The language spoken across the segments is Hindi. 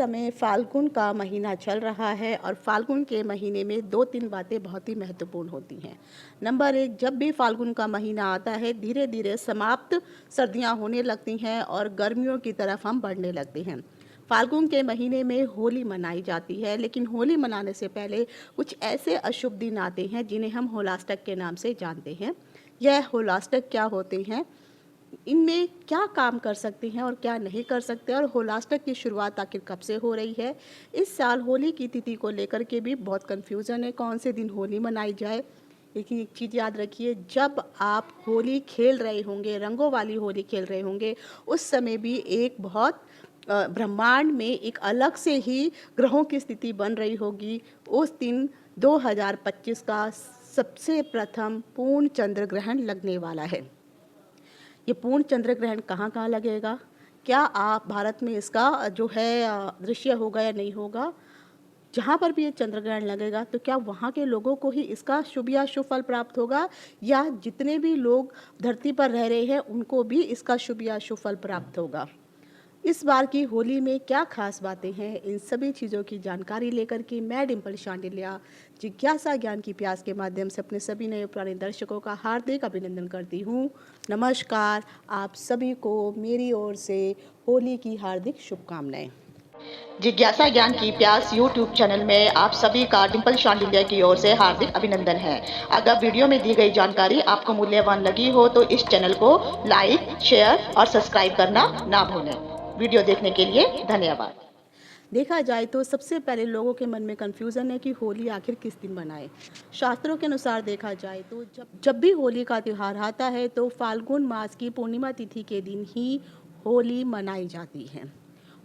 समय फाल्गुन का महीना चल रहा है और फाल्गुन के महीने में 2-3 बातें बहुत ही महत्वपूर्ण होती हैं। नंबर 1, जब भी फाल्गुन का महीना आता है धीरे धीरे समाप्त सर्दियां होने लगती हैं और गर्मियों की तरफ हम बढ़ने लगते हैं। फाल्गुन के महीने में होली मनाई जाती है, लेकिन होली मनाने से पहले कुछ ऐसे अशुभ दिन आते हैं जिन्हें हम होलाष्टक के नाम से जानते हैं। यह होलाष्टक क्या होते हैं, इनमें क्या काम कर सकते हैं और क्या नहीं कर सकते, और होलाष्टक की शुरुआत आखिर कब से हो रही है। इस साल होली की तिथि को लेकर के भी बहुत कन्फ्यूज़न है, कौन से दिन होली मनाई जाए। लेकिन एक चीज़ याद रखिए, जब आप होली खेल रहे होंगे, रंगों वाली होली खेल रहे होंगे, उस समय भी एक बहुत ब्रह्मांड में एक अलग से ही ग्रहों की स्थिति बन रही होगी। उस दिन 2025 का सबसे प्रथम पूर्ण चंद्र ग्रहण लगने वाला है। ये पूर्ण चंद्र ग्रहण कहाँ-कहाँ लगेगा? क्या आप भारत में इसका जो है दृश्य होगा या नहीं होगा? जहाँ पर भी ये चंद्र ग्रहण लगेगा तो क्या वहाँ के लोगों को ही इसका शुभ या अशुभ फल प्राप्त होगा, या जितने भी लोग धरती पर रह रहे हैं उनको भी इसका शुभ या अशुभ फल प्राप्त होगा? इस बार की होली में क्या खास बातें हैं, इन सभी चीज़ों की जानकारी लेकर के मैं डिम्पल शांडिल्या जिज्ञासा ज्ञान की प्यास के माध्यम से अपने सभी नए पुराने दर्शकों का हार्दिक अभिनंदन करती हूँ। नमस्कार, आप सभी को मेरी ओर से होली की हार्दिक शुभकामनाएं। जिज्ञासा ज्ञान की प्यास यूट्यूब चैनल में आप सभी का डिम्पल शांडिल्या की ओर से हार्दिक अभिनंदन है। अगर वीडियो में दी गई जानकारी आपको मूल्यवान लगी हो तो इस चैनल को लाइक, शेयर और सब्सक्राइब करना ना भूलें। वीडियो देखने के लिए धन्यवाद। देखा जाए तो सबसे पहले लोगों के मन में कन्फ्यूज़न है कि होली आखिर किस दिन मनाएं। शास्त्रों के अनुसार देखा जाए तो जब भी होली का त्यौहार आता है तो फाल्गुन मास की पूर्णिमा तिथि के दिन ही होली मनाई जाती है।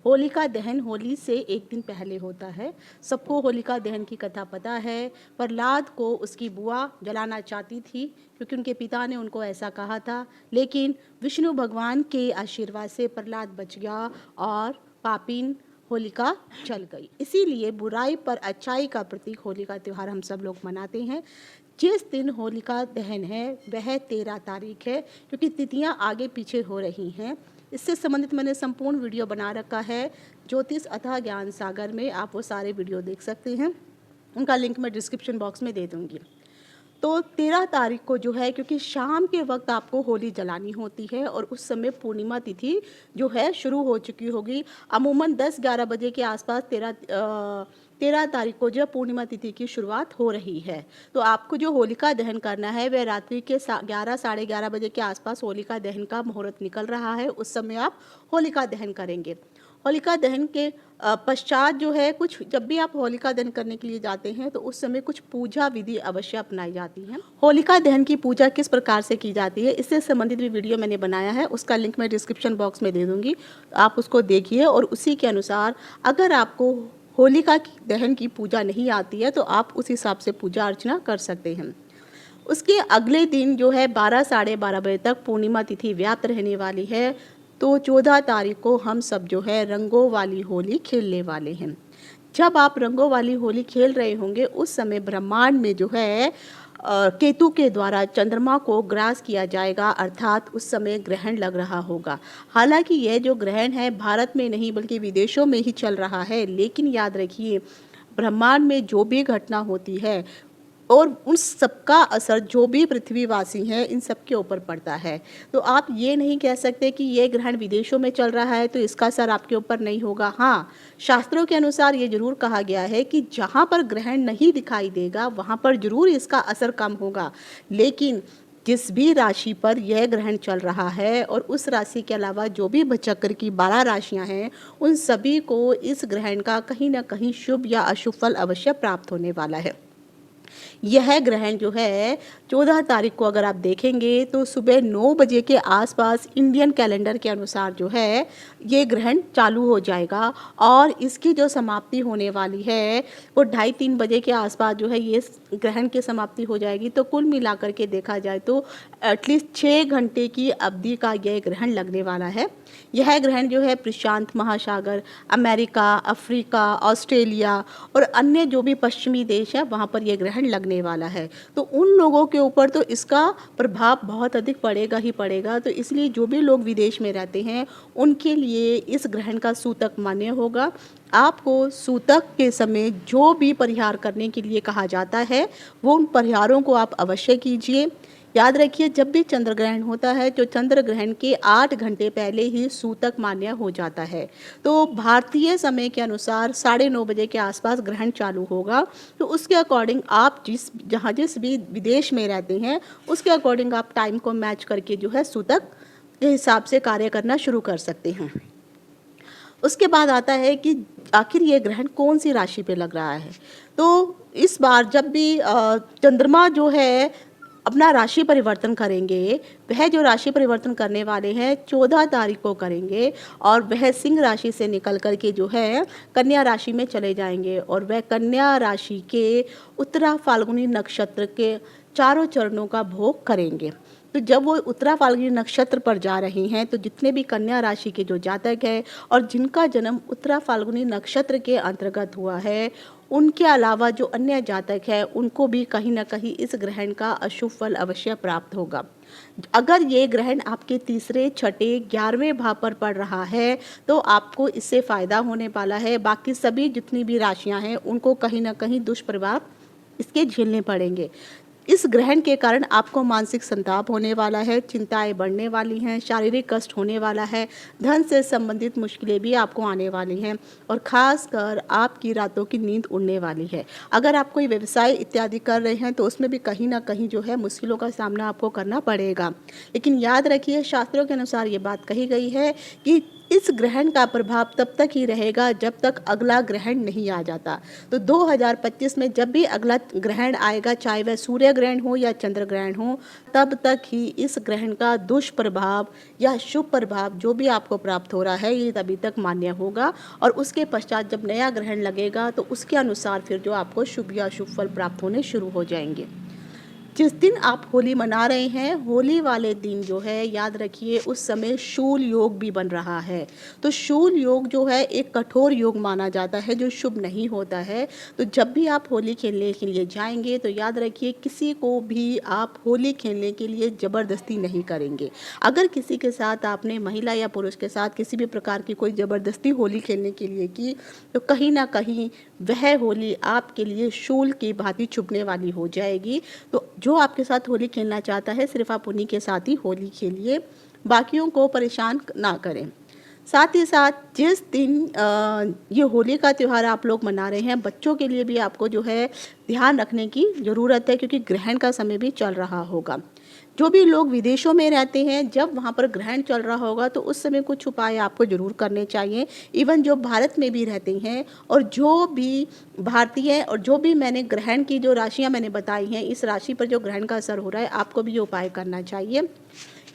होलिका दहन होली से एक दिन पहले होता है। सबको होलिका दहन की कथा पता है। प्रहलाद को उसकी बुआ जलाना चाहती थी क्योंकि उनके पिता ने उनको ऐसा कहा था, लेकिन विष्णु भगवान के आशीर्वाद से प्रहलाद बच गया और पापीन होलिका जल गई। इसीलिए बुराई पर अच्छाई का प्रतीक होली का त्यौहार हम सब लोग मनाते हैं। जिस दिन होलिका दहन है वह 13 तारीख है, क्योंकि तिथियां आगे पीछे हो रही हैं। इससे संबंधित मैंने संपूर्ण वीडियो बना रखा है ज्योतिष अथवा ज्ञान सागर में, आप वो सारे वीडियो देख सकते हैं। उनका लिंक मैं डिस्क्रिप्शन बॉक्स में दे दूँगी। तो 13 तारीख को जो है, क्योंकि शाम के वक्त आपको होली जलानी होती है और उस समय पूर्णिमा तिथि जो है शुरू हो चुकी होगी। अमूमन 10-11 बजे के आसपास 13 तारीख को जो पूर्णिमा तिथि की शुरुआत हो रही है। तो आपको जो होलिका दहन करना है वह रात्रि के 11 साढ़े 11 बजे के आसपास होलिका दहन का मुहूर्त निकल रहा है, उस समय आप होलिका दहन करेंगे। होलिका दहन के पश्चात जो है कुछ, जब भी आप होलिका दहन करने के लिए जाते हैं तो उस समय कुछ पूजा विधि अवश्य अपनाई जाती है। होलिका दहन की पूजा किस प्रकार से की जाती है, इससे संबंधित भी वीडियो मैंने बनाया है, उसका लिंक मैं डिस्क्रिप्शन बॉक्स में दे दूँगी। आप उसको देखिए और उसी के अनुसार अगर आपको होलिका दहन की पूजा नहीं आती है तो आप उस हिसाब से पूजा अर्चना कर सकते हैं। उसके अगले दिन जो है 12 साढ़े 12 बजे तक पूर्णिमा तिथि व्याप्त रहने वाली है। तो 14 तारीख को हम सब जो है रंगों वाली होली खेलने वाले हैं। जब आप रंगों वाली होली खेल रहे होंगे उस समय ब्रह्मांड में जो है केतु के द्वारा चंद्रमा को ग्रास किया जाएगा, अर्थात उस समय ग्रहण लग रहा होगा। हालांकि यह जो ग्रहण है भारत में नहीं बल्कि विदेशों में ही चल रहा है, लेकिन याद रखिए ब्रह्मांड में जो भी घटना होती है और उन सबका असर जो भी पृथ्वीवासी हैं इन सब के ऊपर पड़ता है। तो आप ये नहीं कह सकते कि ये ग्रहण विदेशों में चल रहा है तो इसका असर आपके ऊपर नहीं होगा। हाँ, शास्त्रों के अनुसार ये जरूर कहा गया है कि जहाँ पर ग्रहण नहीं दिखाई देगा वहाँ पर जरूर इसका असर कम होगा, लेकिन जिस भी राशि पर यह ग्रहण चल रहा है और उस राशि के अलावा जो भी चक्र की 12 राशियाँ हैं उन सभी को इस ग्रहण का कहीं ना कहीं शुभ या अशुभ फल अवश्य प्राप्त होने वाला है। यह ग्रहण जो है 14 तारीख को अगर आप देखेंगे तो सुबह 9 बजे के आसपास इंडियन कैलेंडर के अनुसार जो है ये ग्रहण चालू हो जाएगा और इसकी जो समाप्ति होने वाली है वो 2:30-3 बजे के आसपास जो है ये ग्रहण की समाप्ति हो जाएगी। तो कुल मिलाकर के देखा जाए तो एटलीस्ट 6 घंटे की अवधि का यह ग्रहण लगने वाला है। यह ग्रहण जो है प्रशांत महासागर, अमेरिका, अफ्रीका, ऑस्ट्रेलिया और अन्य जो भी पश्चिमी देश है वहाँ पर यह ग्रहण लगने लगने वाला है, तो उन लोगों के ऊपर तो इसका प्रभाव बहुत अधिक पड़ेगा ही पड़ेगा। तो इसलिए जो भी लोग विदेश में रहते हैं उनके लिए इस ग्रहण का सूतक मान्य होगा। आपको सूतक के समय जो भी परिहार करने के लिए कहा जाता है वो उन परिहारों को आप अवश्य कीजिए। याद रखिए, जब भी चंद्र ग्रहण होता है तो चंद्र ग्रहण के 8 घंटे पहले ही सूतक मान्य हो जाता है। तो भारतीय समय के अनुसार 9:30 बजे के आसपास ग्रहण चालू होगा। तो उसके अकॉर्डिंग आप जिस भी विदेश में रहते हैं उसके अकॉर्डिंग आप टाइम को मैच करके जो है सूतक के हिसाब से कार्य करना शुरू कर सकते हैं। उसके बाद आता है कि आखिर ये ग्रहण कौन सी राशि पे लग रहा है। तो इस बार जब भी चंद्रमा जो है अपना राशि परिवर्तन करेंगे, वह जो राशि परिवर्तन करने वाले हैं 14 तारीख को करेंगे और वह सिंह राशि से निकल कर के जो है कन्या राशि में चले जाएंगे और वह कन्या राशि के उत्तरा फाल्गुनी नक्षत्र के चारों चरणों का भोग करेंगे। तो जब वो उत्तरा फाल्गुनी नक्षत्र पर जा रहे हैं तो जितने भी कन्या राशि के जो जातक हैं और जिनका जन्म उत्तरा फाल्गुनी नक्षत्र के अंतर्गत हुआ है, उनके अलावा जो अन्य जातक हैं उनको भी कहीं ना कहीं इस ग्रहण का अशुभ फल अवश्य प्राप्त होगा। अगर ये ग्रहण आपके तीसरे, छठे, 11वें भाव पर पड़ रहा है तो आपको इससे फायदा होने वाला है। बाकी सभी जितनी भी राशियां हैं उनको कहीं ना कहीं दुष्प्रभाव इसके झेलने पड़ेंगे। इस ग्रहण के कारण आपको मानसिक संताप होने वाला है, चिंताएं बढ़ने वाली हैं, शारीरिक कष्ट होने वाला है, धन से संबंधित मुश्किलें भी आपको आने वाली हैं और ख़ासकर आपकी रातों की नींद उड़ने वाली है। अगर आप कोई व्यवसाय इत्यादि कर रहे हैं तो उसमें भी कहीं ना कहीं जो है मुश्किलों का सामना आपको करना पड़ेगा। लेकिन याद रखिए, शास्त्रों के अनुसार ये बात कही गई है कि इस ग्रहण का प्रभाव तब तक ही रहेगा जब तक अगला ग्रहण नहीं आ जाता। तो 2025 में जब भी अगला ग्रहण आएगा, चाहे वह सूर्य ग्रहण हो या चंद्र ग्रहण हो, तब तक ही इस ग्रहण का दुष्प्रभाव या शुभ प्रभाव जो भी आपको प्राप्त हो रहा है ये तभी तक मान्य होगा और उसके पश्चात जब नया ग्रहण लगेगा तो उसके अनुसार फिर जो आपको शुभ या अशुभ फल प्राप्त होने शुरू हो जाएंगे। जिस दिन आप होली मना रहे हैं, होली वाले दिन जो है याद रखिए उस समय शूल योग भी बन रहा है। तो शूल योग जो है एक कठोर योग माना जाता है जो शुभ नहीं होता है। तो जब भी आप होली खेलने के लिए जाएंगे तो याद रखिए किसी को भी आप होली खेलने के लिए ज़बरदस्ती नहीं करेंगे। अगर किसी के साथ आपने, महिला या पुरुष के साथ किसी भी प्रकार की कोई ज़बरदस्ती होली खेलने के लिए की तो कहीं ना कहीं वह होली आपके लिए शूल की भांति चुभने वाली हो जाएगी। तो जो आपके साथ होली खेलना चाहता है सिर्फ आप उन्हीं के साथ ही होली खेलिए, बाकियों को परेशान ना करें। साथ ही साथ जिस दिन ये होली का त्यौहार आप लोग मना रहे हैं, बच्चों के लिए भी आपको जो है ध्यान रखने की ज़रूरत है क्योंकि ग्रहण का समय भी चल रहा होगा। जो भी लोग विदेशों में रहते हैं जब वहाँ पर ग्रहण चल रहा होगा तो उस समय कुछ उपाय आपको ज़रूर करने चाहिए। इवन जो भारत में भी रहते हैं और जो भी भारतीय और जो भी मैंने ग्रहण की जो राशियाँ मैंने बताई हैं, इस राशि पर जो ग्रहण का असर हो रहा है आपको भी ये उपाय करना चाहिए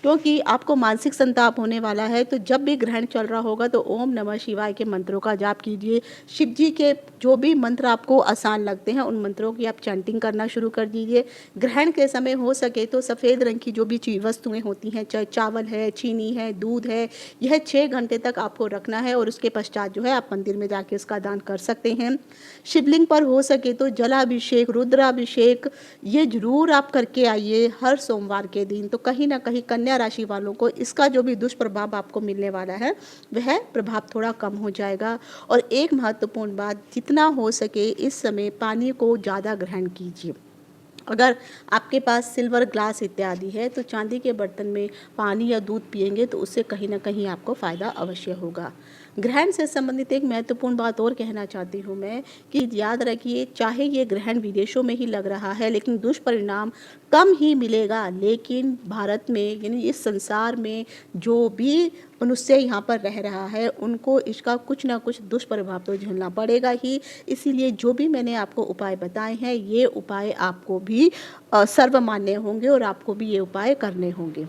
क्योंकि आपको मानसिक संताप होने वाला है। तो जब भी ग्रहण चल रहा होगा तो ओम नमः शिवाय के मंत्रों का जाप कीजिए। शिव जी के जो भी मंत्र आपको आसान लगते हैं उन मंत्रों की आप चैंटिंग करना शुरू कर दीजिए। ग्रहण के समय हो सके तो सफ़ेद रंग की जो भी वस्तुएं होती हैं, चाहे चावल है, चीनी है, दूध है, यह 6 घंटे तक आपको रखना है और उसके पश्चात जो है आप मंदिर में जाके इसका दान कर सकते हैं। शिवलिंग पर हो सके तो जलाभिषेक, रुद्राभिषेक ये जरूर आप करके आइए हर सोमवार के दिन। तो कहीं ना कहीं कन्या राशि वालों को इसका जो भी दुष्प्रभाव आपको मिलने वाला है वह प्रभाव थोड़ा कम हो जाएगा। और एक महत्वपूर्ण बात, जितना हो सके इस समय पानी को ज़्यादा ग्रहण कीजिए। अगर आपके पास सिल्वर ग्लास इत्यादि है तो चांदी के बर्तन में पानी या दूध पिएंगे तो उससे कहीं ना कहीं आपको फ़ायदा अवश्य होगा। ग्रहण से संबंधित एक महत्वपूर्ण बात और कहना चाहती हूँ मैं कि याद रखिए, चाहे ये ग्रहण विदेशों में ही लग रहा है लेकिन दुष्परिणाम कम ही मिलेगा। लेकिन भारत में यानी इस संसार में जो भी मनुष्य यहाँ पर रह रहा है उनको इसका कुछ ना कुछ दुष्प्रभाव तो झेलना पड़ेगा ही। इसीलिए जो भी मैंने आपको उपाय बताए हैं ये उपाय आपको भी सर्वमान्य होंगे और आपको भी ये उपाय करने होंगे।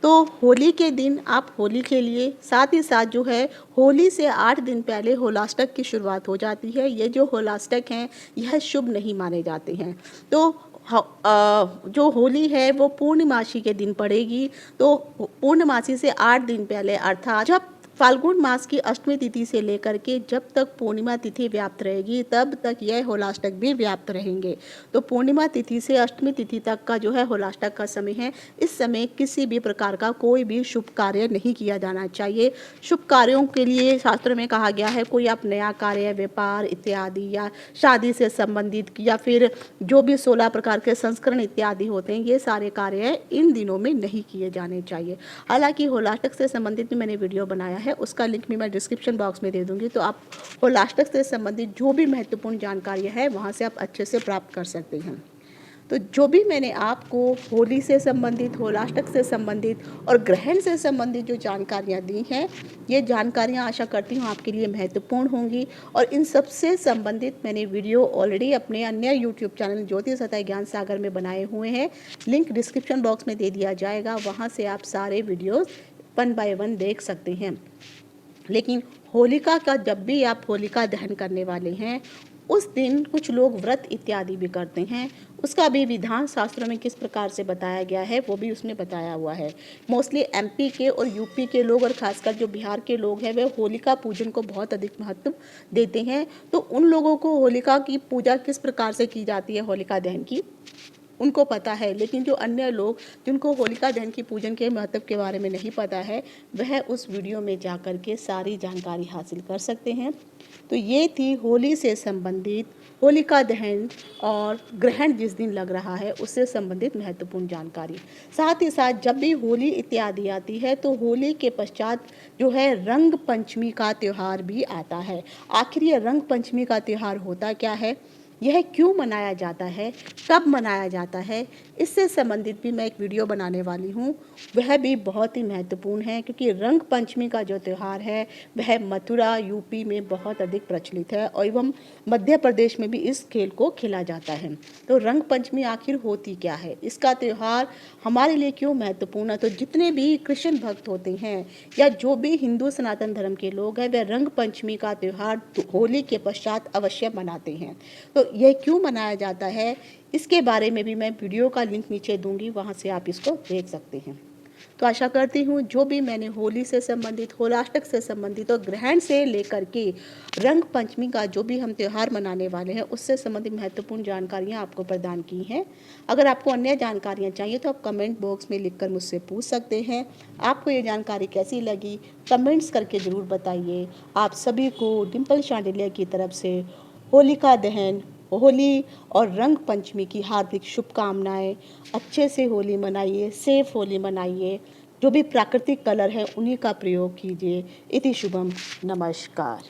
तो होली के दिन आप होली खेलिए। साथ ही साथ जो है होली से 8 दिन पहले होलाष्टक की शुरुआत हो जाती है। ये जो होलाष्टक हैं यह शुभ नहीं माने जाते हैं। तो जो होली है वो पूर्णमासी के दिन पड़ेगी। तो पूर्णमासी से 8 दिन पहले अर्थात जब फाल्गुन मास की अष्टमी तिथि से लेकर के जब तक पूर्णिमा तिथि व्याप्त रहेगी तब तक यह होलाष्टक भी व्याप्त रहेंगे। तो पूर्णिमा तिथि से अष्टमी तिथि तक का जो है होलाष्टक का समय है। इस समय किसी भी प्रकार का कोई भी शुभ कार्य नहीं किया जाना चाहिए। शुभ कार्यों के लिए शास्त्र में कहा गया है, कोई आप नया कार्य, व्यापार इत्यादि या शादी से संबंधित या फिर जो भी 16 प्रकार के संस्करण इत्यादि होते हैं, ये सारे कार्य इन दिनों में नहीं किए जाने चाहिए। हालांकि होलाष्टक से संबंधित भी मैंने वीडियो बनाया है, उसका लिंक भी मैं डिस्क्रिप्शन बॉक्स में दे दूंगी, तो आप होलाष्टक से संबंधित जो भी महत्वपूर्ण जानकारी है वहाँ से आप अच्छे से प्राप्त कर सकते हैं। तो जो भी मैंने आपको होली से संबंधित, होलाष्टक से संबंधित और ग्रहण से संबंधित जो जानकारियाँ दी हैं, ये जानकारियाँ आशा करती हूँ आपके लिए महत्वपूर्ण होंगी। और इन सबसे संबंधित मैंने वीडियो ऑलरेडी अपने अन्य यूट्यूब चैनल ज्योतिष तथा ज्ञान सागर में बनाए हुए हैं, लिंक डिस्क्रिप्शन बॉक्स में दे दिया जाएगा, वहाँ से आप सारे वीडियोज़ 1 बाय 1 देख सकते हैं। लेकिन होलिका का जब भी आप होलिका दहन करने वाले हैं, उस दिन कुछ लोग व्रत इत्यादि भी करते हैं। उसका भी विधान शास्त्रों में किस प्रकार से बताया गया है वो भी उसमें बताया हुआ है। मोस्टली एमपी के और यूपी के लोग और खासकर जो बिहार के लोग हैं वे होलिका पूजन को बहुत अधिक महत्व देते हैं। तो उन लोगों को होलिका की पूजा किस प्रकार से की जाती है, होलिका दहन की, उनको पता है। लेकिन जो अन्य लोग जिनको होलिका दहन की पूजन के महत्व के बारे में नहीं पता है, वह उस वीडियो में जा कर के सारी जानकारी हासिल कर सकते हैं। तो ये थी होली से संबंधित, होलिका दहन और ग्रहण जिस दिन लग रहा है उससे संबंधित महत्वपूर्ण जानकारी। साथ ही साथ जब भी होली इत्यादि आती है तो होली के पश्चात जो है रंग पंचमी का त्यौहार भी आता है। आखिर ये रंग पंचमी का त्यौहार होता क्या है, यह क्यों मनाया जाता है, कब मनाया जाता है, इससे संबंधित भी मैं एक वीडियो बनाने वाली हूँ। वह भी बहुत ही महत्वपूर्ण है क्योंकि रंग पंचमी का जो त्यौहार है वह मथुरा यूपी में बहुत अधिक प्रचलित है और एवं मध्य प्रदेश में भी इस खेल को खेला जाता है। तो रंग पंचमी आखिर होती क्या है, इसका त्यौहार हमारे लिए क्यों महत्वपूर्ण है। तो जितने भी कृष्ण भक्त होते हैं या जो भी हिंदू सनातन धर्म के लोग हैं, वे रंग पंचमी का त्यौहार होली के पश्चात अवश्य मनाते हैं। तो यह क्यों मनाया जाता है, इसके बारे में भी मैं वीडियो का लिंक नीचे दूंगी, वहां से आप इसको देख सकते हैं। तो आशा करती हूँ जो भी मैंने होली से संबंधित, होलाष्टक से संबंधित और ग्रहण से लेकर के रंग पंचमी का जो भी हम त्यौहार मनाने वाले हैं उससे संबंधित महत्वपूर्ण जानकारियाँ आपको प्रदान की हैं। अगर आपको अन्य जानकारियाँ चाहिए तो आप कमेंट बॉक्स में लिखकर मुझसे पूछ सकते हैं। आपको ये जानकारी कैसी लगी कमेंट्स करके ज़रूर बताइए। आप सभी को डिम्पल शांडिल्य की तरफ से होलिका दहन, होली और रंग पंचमी की हार्दिक शुभकामनाएं। अच्छे से होली मनाइए, सेफ होली मनाइए, जो भी प्राकृतिक कलर है उन्हीं का प्रयोग कीजिए। इति शुभम, नमस्कार।